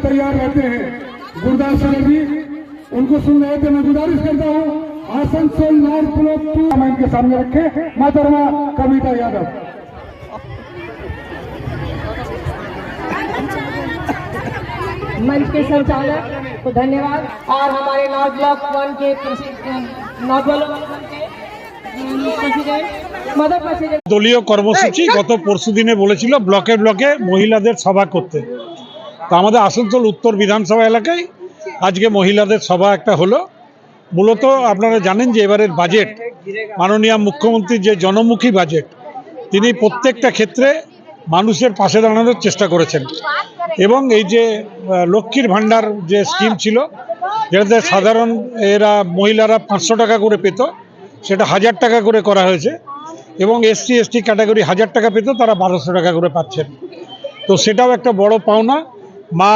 तैयार रहते हैं गुरदास सर जी, उनको सुन रहे थे। मैं गुजारिश करता हूँ आसनसोल नॉर्थ ब्लॉक 2 कमेंट के सामने रखे मोहतरमा कविता यादव। मंच के संचालक को धन्यवाद और हमारे नॉर्थ ब्लॉक 1 के नॉर्थ ब्लॉक 1 के प्रेसिडेंट দলীয় কর্মসূচি গত পরশু দিনে বলেছিল ব্লকে ব্লকে মহিলাদের সভা করতে। তো আমাদের আসানসোল উত্তর বিধানসভা এলাকায় আজকে মহিলাদের সভা একটা হলো। মূলত আপনারা জানেন যে এবারের বাজেট মাননীয় মুখ্যমন্ত্রীর যে জনমুখী বাজেট, তিনি প্রত্যেকটা ক্ষেত্রে মানুষের পাশে দাঁড়ানোর চেষ্টা করেছেন এবং এই যে লক্ষ্মীর ভাণ্ডার যে স্কিম ছিল যেটাতে সাধারণ মহিলারা 500 টাকা করে পেত, সেটা 1000 টাকা করে করা হয়েছে এবং এসসি এসটি ক্যাটাগরি 1000 টাকা পেত, তারা 1200 টাকা করে পাচ্ছেন। তো সেটাও একটা বড় পাওনা। মা